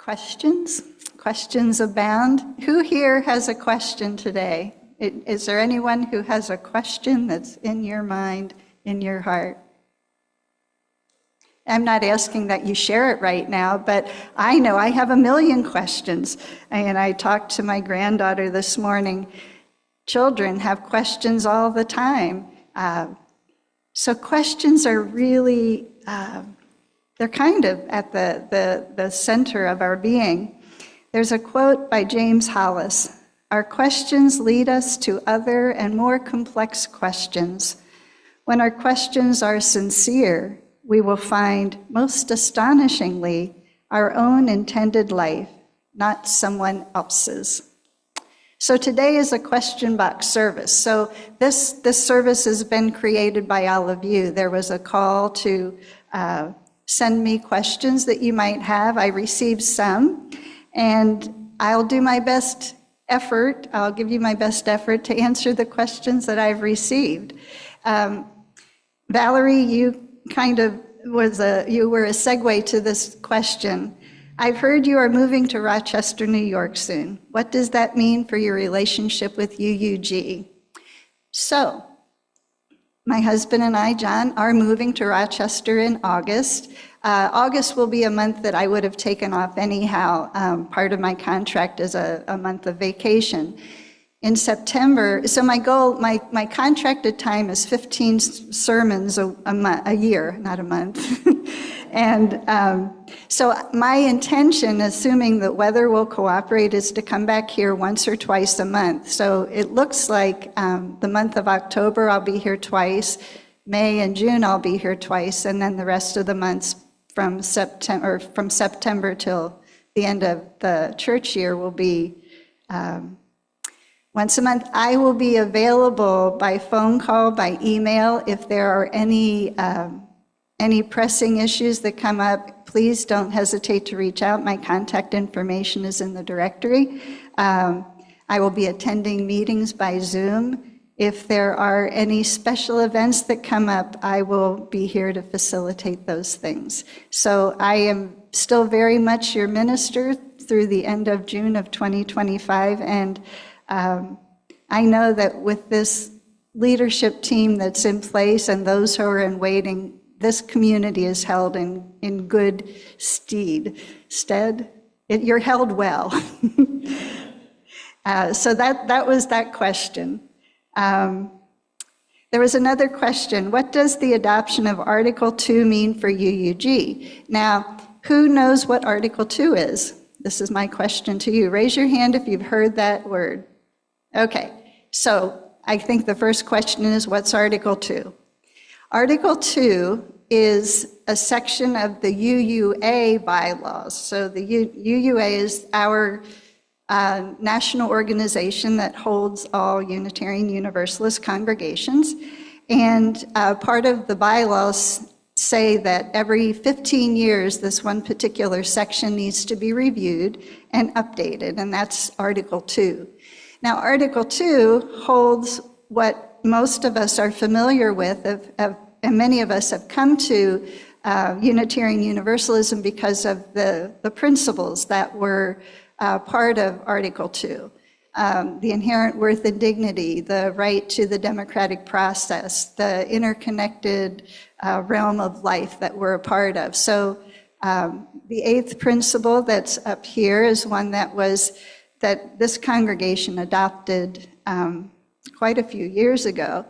Questions? Questions abound. Who here has a question today? Is there anyone who has a question that's in your mind, in your heart? I'm not asking that you share it right now, but I know I have a million questions. And I talked to my granddaughter this morning. Children have questions all the time. So questions are really, they're kind of at the center of our being. There's a quote by James Hollis: "Our questions lead us to other and more complex questions. When our questions are sincere, we will find, most astonishingly, our own intended life, not someone else's." So today is a question box service. So this service has been created by all of you. There was a call to send me questions that you might have. I received some, and I'll do my best effort. I'll give you my best effort to answer the questions that I've received. Valerie, you kind of you were a segue to this question. I've heard you are moving to Rochester, New York soon. What does that mean for your relationship with UUG? So, my husband and I, John, are moving to Rochester in August. August will be a month that I would have taken off anyhow. Part of my contract is a month of vacation. In September, so my goal, my contracted time is 15 sermons a year, not a month. And so my intention, assuming that weather will cooperate, is to come back here once or twice a month. So it looks like the month of October I'll be here twice, May and June I'll be here twice, and then the rest of the months from September till the end of the church year will be once a month. I will be available by phone call, by email. If there are any pressing issues that come up, please don't hesitate to reach out. My contact information is in the directory. I will be attending meetings by Zoom. If there are any special events that come up, I will be here to facilitate those things. So I am still very much your minister through the end of June of 2025, and I know that with this leadership team that's in place and those who are in waiting, this community is held in good stead. You're held well. So that was that question. There was another question. What does the adoption of Article 2 mean for UUG? Now, who knows what Article 2 is? This is my question to you. Raise your hand if you've heard that word. Okay, so I think the first question is, what's Article 2? Article 2 is a section of the UUA bylaws. So the UUA is our national organization that holds all Unitarian Universalist congregations. And part of the bylaws say that every 15 years, this one particular section needs to be reviewed and updated, and that's Article 2. Now, Article 2 holds what most of us are familiar with, and many of us have come to Unitarian Universalism because of the principles that were part of Article 2. The inherent worth and dignity, the right to the democratic process, the interconnected realm of life that we're a part of. So the eighth principle that's up here is one that this congregation adopted quite a few years ago.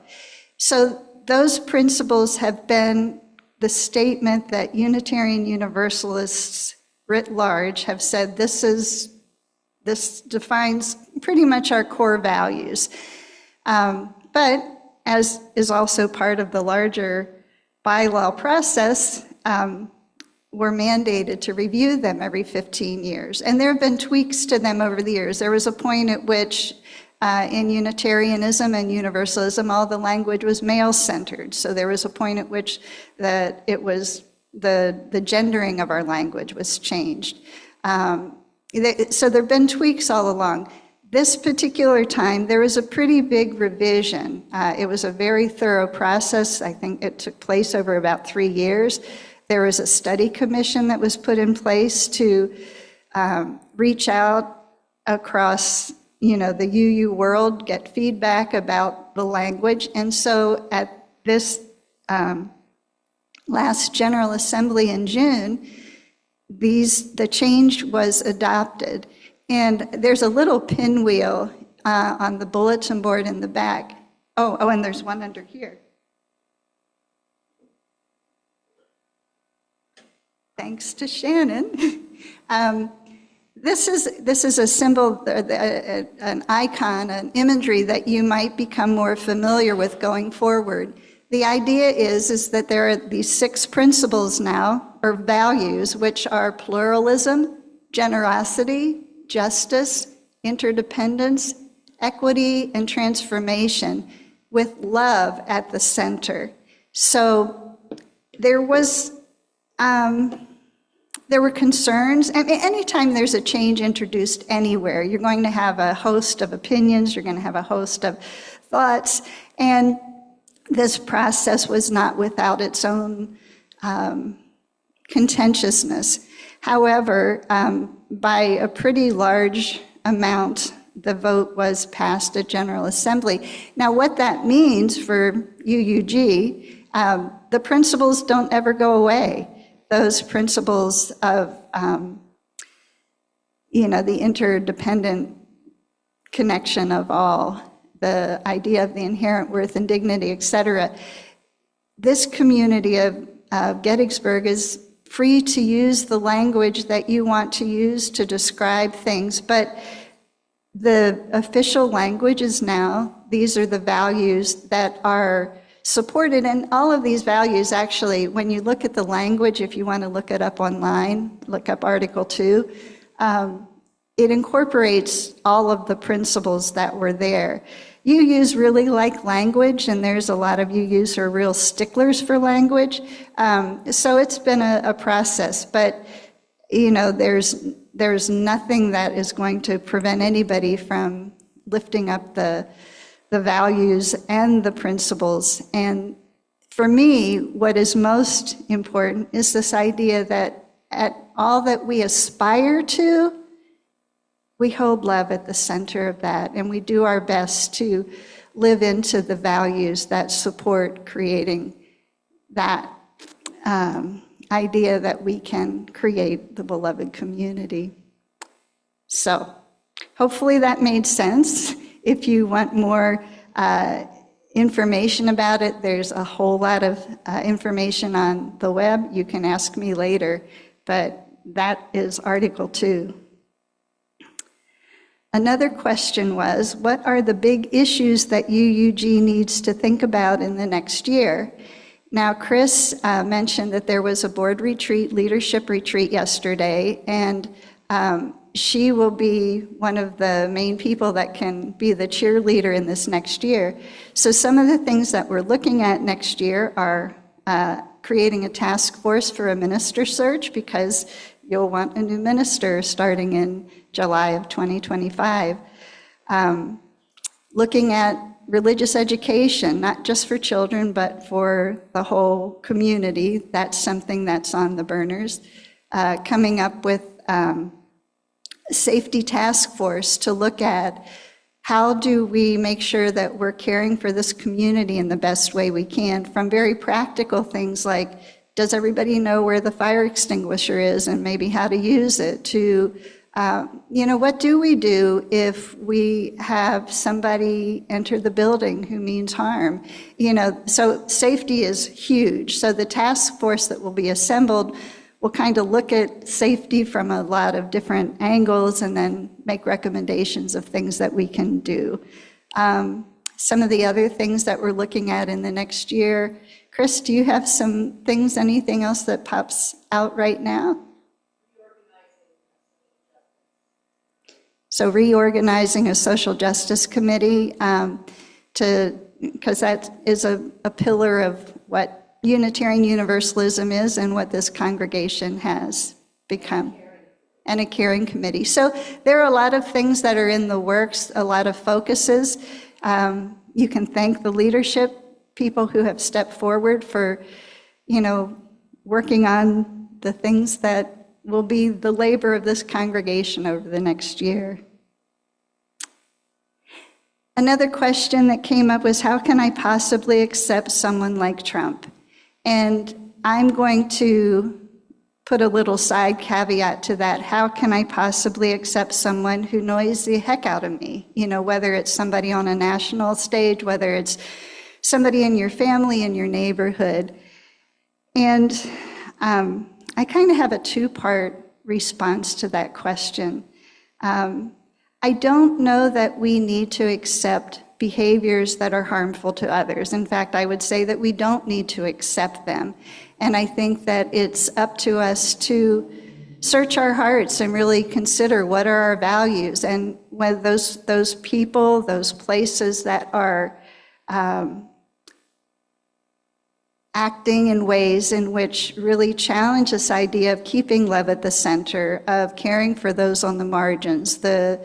So those principles have been the statement that Unitarian Universalists writ large have said this defines pretty much our core values. But as is also part of the larger bylaw process, we're mandated to review them every 15 years. And there have been tweaks to them over the years. There was a point at which in Unitarianism and Universalism, all the language was male-centered. So there was a point at which that it was the gendering of our language was changed. So there have been tweaks all along. This particular time, there was a pretty big revision. It was a very thorough process. I think it took place over about 3 years. There was a study commission that was put in place to reach out across, the UU world, get feedback about the language. And so at this last General Assembly in June, the change was adopted. And there's a little pinwheel on the bulletin board in the back. Oh, and there's one under here. Thanks to Shannon. This is a symbol, an icon, an imagery that you might become more familiar with going forward. The idea is that there are these 6 principles now, or values, which are pluralism, generosity, justice, interdependence, equity, and transformation, with love at the center. So there were concerns. I mean, anytime there's a change introduced anywhere, you're going to have a host of opinions, you're going to have a host of thoughts, and this process was not without its own contentiousness. However, by a pretty large amount, the vote was passed at General Assembly. Now, what that means for UUG, the principles don't ever go away. Those principles of, the interdependent connection of all, the idea of the inherent worth and dignity, et cetera. This community of Gettysburg is free to use the language that you want to use to describe things, but the official language is now, these are the values that are supported, and all of these values actually, when you look at the language, if you want to look it up online, look up Article 2, it incorporates all of the principles that were there. UUs really like language, and there's a lot of UUs who are real sticklers for language. So it's been a process, but there's nothing that is going to prevent anybody from lifting up the values and the principles. And for me, what is most important is this idea that at all that we aspire to, we hold love at the center of that, and we do our best to live into the values that support creating that idea that we can create the beloved community. So hopefully that made sense. If you want more information about it, there's a whole lot of information on the web. You can ask me later, but that is Article 2. Another question was, what are the big issues that UUG needs to think about in the next year? Now, Chris mentioned that there was a board retreat, leadership retreat yesterday, and she will be one of the main people that can be the cheerleader in this next year. So some of the things that we're looking at next year are creating a task force for a minister search, because you'll want a new minister starting in July of 2025. Looking at religious education, not just for children, but for the whole community. That's something that's on the burners. Coming up with a safety task force to look at how do we make sure that we're caring for this community in the best way we can, from very practical things like, does everybody know where the fire extinguisher is and maybe how to use it, to what do we do if we have somebody enter the building who means harm? So safety is huge. So the task force that will be assembled will kind of look at safety from a lot of different angles and then make recommendations of things that we can do. Some of the other things that we're looking at in the next year, Chris, do you have some things, anything else that pops out right now? So reorganizing a social justice committee because that is a pillar of what Unitarian Universalism is and what this congregation has become, and a caring committee. So there are a lot of things that are in the works, a lot of focuses. You can thank the leadership, people who have stepped forward for, working on the things that will be the labor of this congregation over the next year. Another question that came up was, how can I possibly accept someone like Trump? And I'm going to put a little side caveat to that. How can I possibly accept someone who annoys the heck out of me? You know, whether it's somebody on a national stage, whether it's somebody in your family, in your neighborhood. And I kind of have a two-part response to that question. I don't know that we need to accept behaviors that are harmful to others. In fact, I would say that we don't need to accept them. And I think that it's up to us to search our hearts and really consider what are our values, and whether those people, those places that are acting in ways in which really challenge this idea of keeping love at the center, of caring for those on the margins, the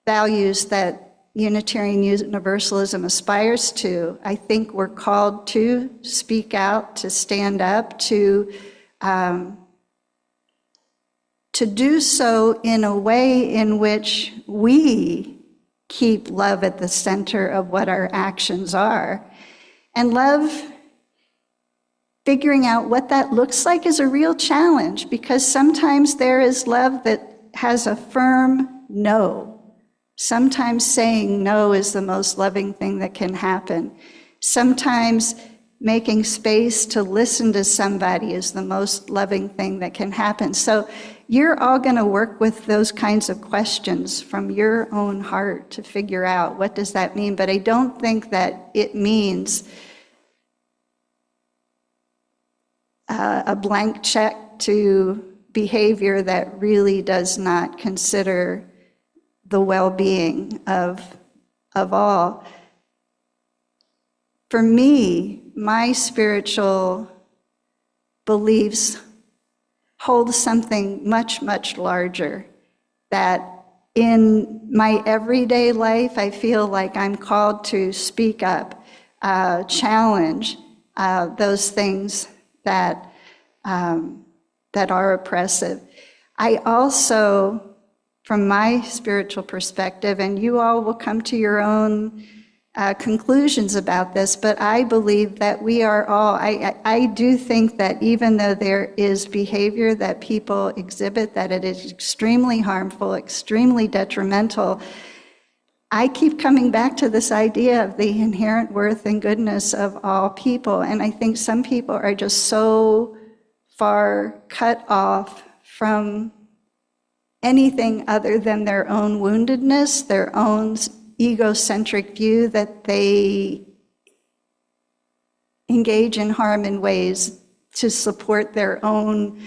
values that Unitarian Universalism aspires to. I think we're called to speak out, to stand up, to do so in a way in which we keep love at the center of what our actions are. And love, figuring out what that looks like, is a real challenge, because sometimes there is love that has a firm no. Sometimes saying no is the most loving thing that can happen. Sometimes making space to listen to somebody is the most loving thing that can happen. So you're all going to work with those kinds of questions from your own heart to figure out what does that mean. But I don't think that it means a blank check to behavior that really does not consider the well-being of all. For me, my spiritual beliefs hold something much, much larger, that in my everyday life, I feel like I'm called to speak up, challenge those things that are oppressive. I also, from my spiritual perspective, and you all will come to your own conclusions about this, but I believe that we are all, I do think that even though there is behavior that people exhibit, that it is extremely harmful, extremely detrimental, I keep coming back to this idea of the inherent worth and goodness of all people. And I think some people are just so far cut off from anything other than their own woundedness, their own egocentric view, that they engage in harm in ways to support their own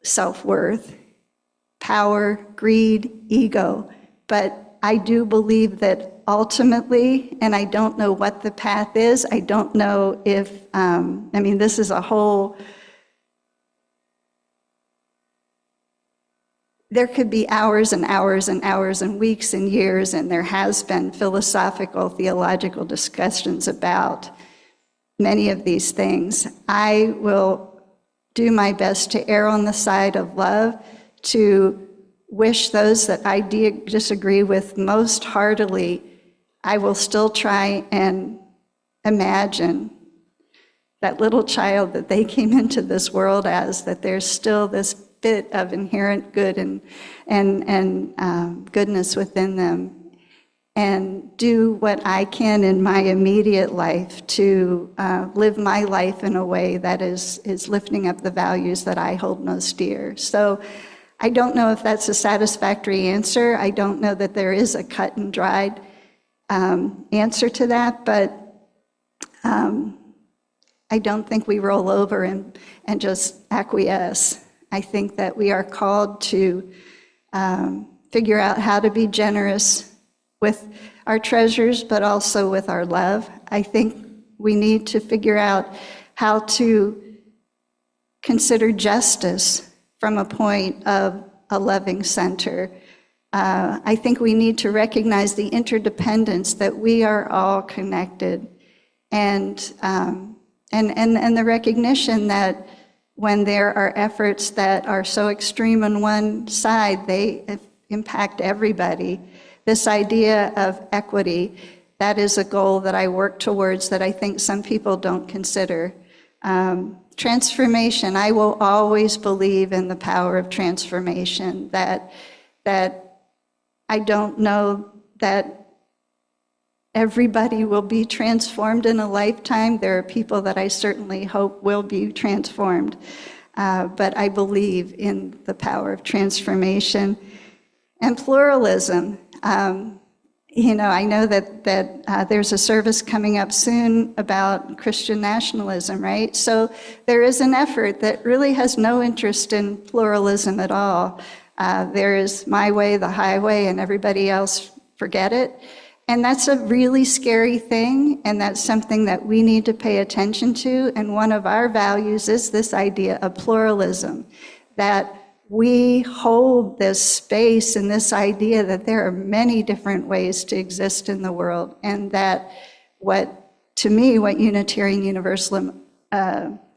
self-worth, power, greed, ego. But I do believe that ultimately, and I don't know what the path is, I don't know if, this is a whole, there could be hours and hours and hours and weeks and years, and there has been philosophical, theological discussions about many of these things. I will do my best to err on the side of love, to wish those that I disagree with most heartily. I will still try and imagine that little child that they came into this world as, that there's still this bit of inherent good and goodness within them, and do what I can in my immediate life to live my life in a way that is lifting up the values that I hold most dear. So I don't know if that's a satisfactory answer. I don't know that there is a cut and dried answer to that, but I don't think we roll over and just acquiesce. I think that we are called to figure out how to be generous with our treasures, but also with our love. I think we need to figure out how to consider justice from a point of a loving center. I think we need to recognize the interdependence, that we are all connected, and the recognition that when there are efforts that are so extreme on one side, they impact everybody. This idea of equity, that is a goal that I work towards that I think some people don't consider. Transformation, I will always believe in the power of transformation, that I don't know that everybody will be transformed in a lifetime. There are people that I certainly hope will be transformed, but I believe in the power of transformation. And pluralism, I know that there's a service coming up soon about Christian nationalism, right? So there is an effort that really has no interest in pluralism at all. There is my way, the highway, and everybody else, forget it. And that's a really scary thing, and that's something that we need to pay attention to. And one of our values is this idea of pluralism, that we hold this space and this idea that there are many different ways to exist in the world, and that to me, what Unitarian Universalism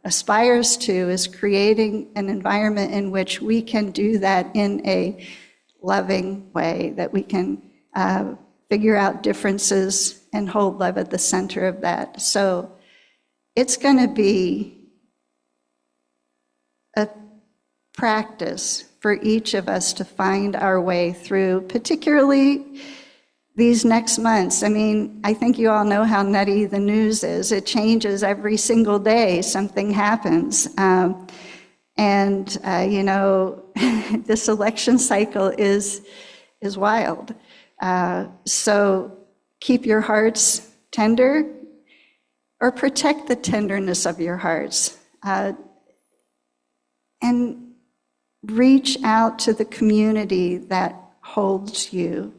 aspires to is creating an environment in which we can do that in a loving way, that we can figure out differences and hold love at the center of that. So it's going to be a practice for each of us to find our way through, particularly these next months. I mean, I think you all know how nutty the news is. It changes every single day, something happens. This election cycle is wild. So keep your hearts tender, or protect the tenderness of your hearts, and reach out to the community that holds you,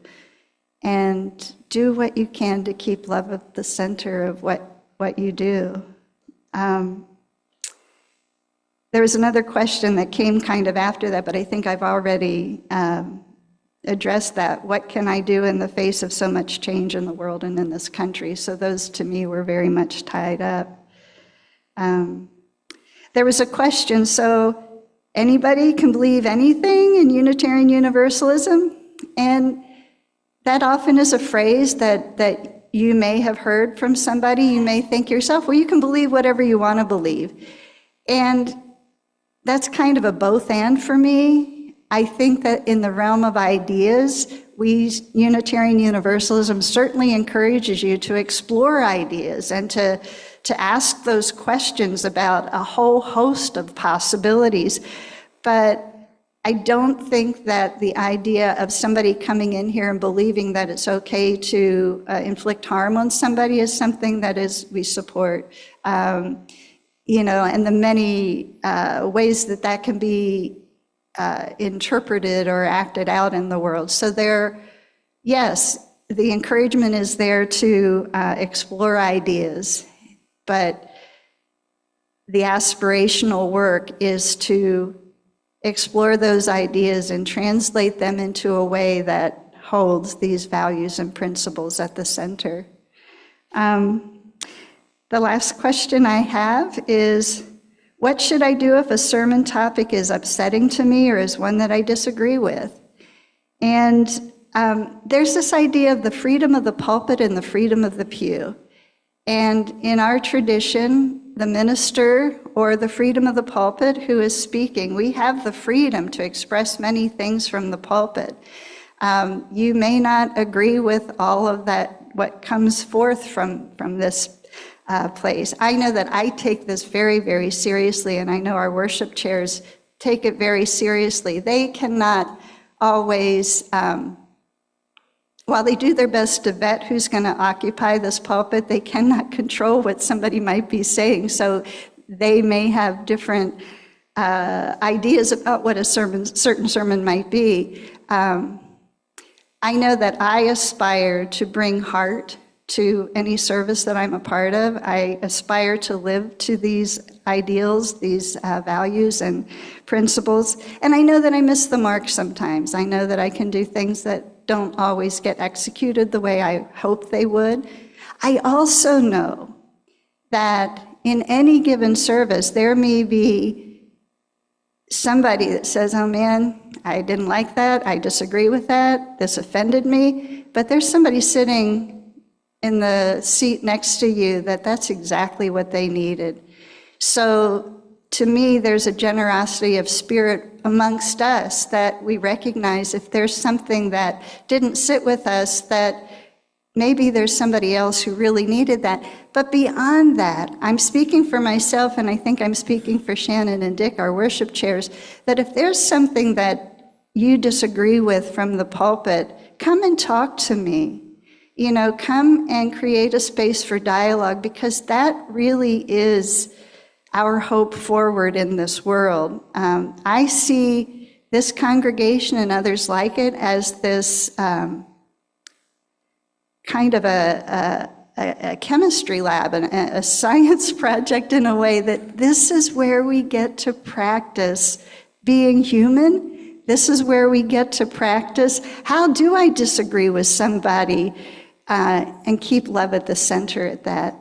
and do what you can to keep love at the center of what you do. There was another question that came kind of after that, but I think I've already addressed that. What can I do in the face of so much change in the world and in this country? So those, to me, were very much tied up. There was a question, so anybody can believe anything in Unitarian Universalism? And that often is a phrase that you may have heard from somebody. You may think yourself, well, you can believe whatever you want to believe. And that's kind of a both and for me. I think that in the realm of ideas, Unitarian Universalism certainly encourages you to explore ideas and to ask those questions about a whole host of possibilities. But I don't think that the idea of somebody coming in here and believing that it's okay to inflict harm on somebody is something that we support. And the many ways that can be interpreted or acted out in the world. So yes, the encouragement is there to explore ideas, but the aspirational work is to explore those ideas and translate them into a way that holds these values and principles at the center. The last question I have is, what should I do if a sermon topic is upsetting to me or is one that I disagree with? And there's this idea of the freedom of the pulpit and the freedom of the pew. And in our tradition, the minister or the freedom of the pulpit who is speaking, we have the freedom to express many things from the pulpit. You may not agree with all of that, what comes forth from this place. I know that I take this very, very seriously, and I know our worship chairs take it very seriously. They cannot always, while they do their best to vet who's going to occupy this pulpit, they cannot control what somebody might be saying. So they may have different ideas about what a certain sermon might be. I know that I aspire to bring heart to any service that I'm a part of. I aspire to live to these ideals, these values and principles. And I know that I miss the mark sometimes. I know that I can do things that don't always get executed the way I hope they would. I also know that in any given service, there may be somebody that says, oh man, I didn't like that, I disagree with that, this offended me, but there's somebody sitting in the seat next to you that's exactly what they needed. So to me, there's a generosity of spirit amongst us that we recognize if there's something that didn't sit with us, that maybe there's somebody else who really needed that. But beyond that, I'm speaking for myself, and I think I'm speaking for Shannon and Dick, our worship chairs, that if there's something that you disagree with from the pulpit, come and talk to me. You know, come and create a space for dialogue, because that really is our hope forward in this world. I see this congregation and others like it as this kind of a chemistry lab and a science project, in a way that this is where we get to practice being human. This is where we get to practice, how do I disagree with somebody, and keep love at the center at that.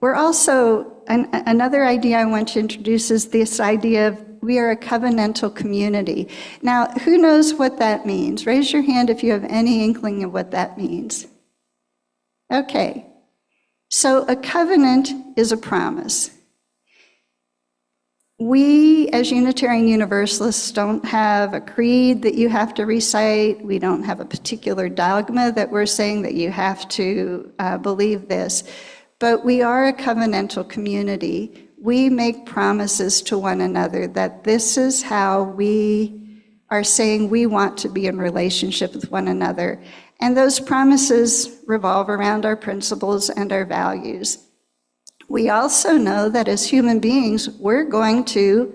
We're also, another idea I want to introduce is this idea of we are a covenantal community. Now, who knows what that means? Raise your hand if you have any inkling of what that means. Okay, so a covenant is a promise. We, as Unitarian Universalists, don't have a creed that you have to recite. We don't have a particular dogma that we're saying that you have to believe this. But we are a covenantal community. We make promises to one another that this is how we are saying we want to be in relationship with one another. And those promises revolve around our principles and our values. We also know that as human beings, we're going to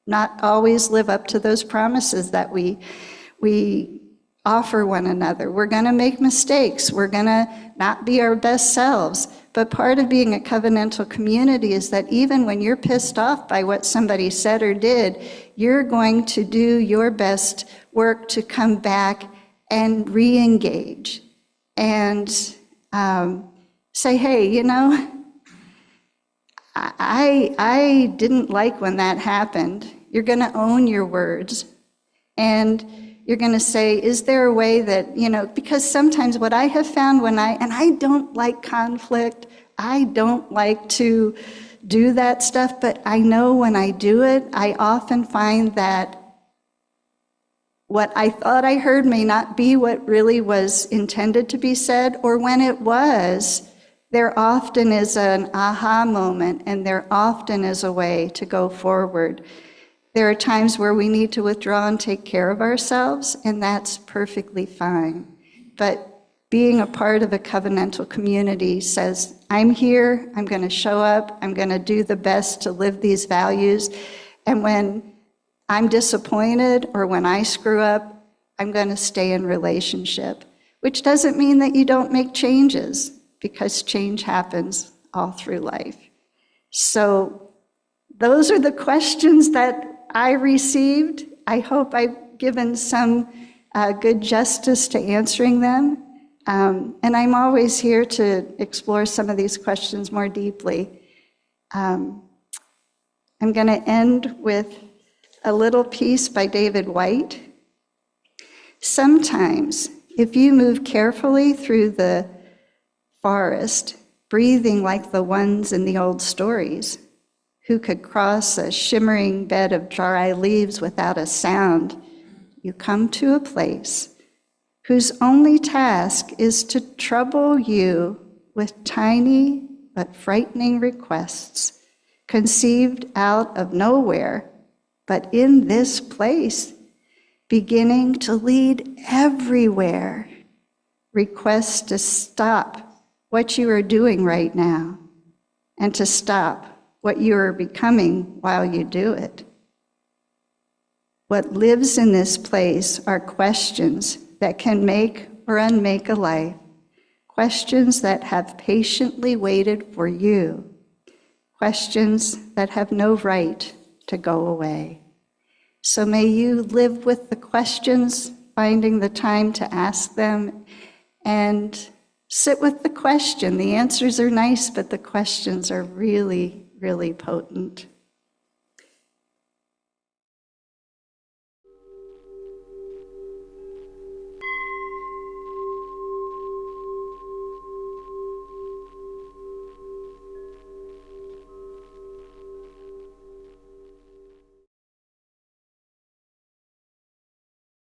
not always live up to those promises that we offer one another. We're going to make mistakes. We're going to not be our best selves. But part of being a covenantal community is that even when you're pissed off by what somebody said or did, you're going to do your best work to come back and re-engage and say, hey, you know, I didn't like when that happened. You're going to own your words. And you're going to say, is there a way that, you know, because sometimes what I have found and I don't like conflict, I don't like to do that stuff, but I know when I do it, I often find that what I thought I heard may not be what really was intended to be said, or when it was, there often is an aha moment, and there often is a way to go forward. There are times where we need to withdraw and take care of ourselves, and that's perfectly fine. But being a part of a covenantal community says, I'm here, I'm going to show up, I'm going to do the best to live these values, and when I'm disappointed or when I screw up, I'm going to stay in relationship, which doesn't mean that you don't make changes, because change happens all through life. So those are the questions that I received. I hope I've given some good justice to answering them. And I'm always here to explore some of these questions more deeply. I'm going to end with a little piece by David White. Sometimes, if you move carefully through the forest, breathing like the ones in the old stories, who could cross a shimmering bed of dry leaves without a sound, you come to a place whose only task is to trouble you with tiny but frightening requests, conceived out of nowhere, but in this place, beginning to lead everywhere. Requests to stop what you are doing right now, and to stop what you are becoming while you do it. What lives in this place are questions that can make or unmake a life, questions that have patiently waited for you, questions that have no right to go away. So may you live with the questions, finding the time to ask them, and sit with the question. The answers are nice, but the questions are really, really potent.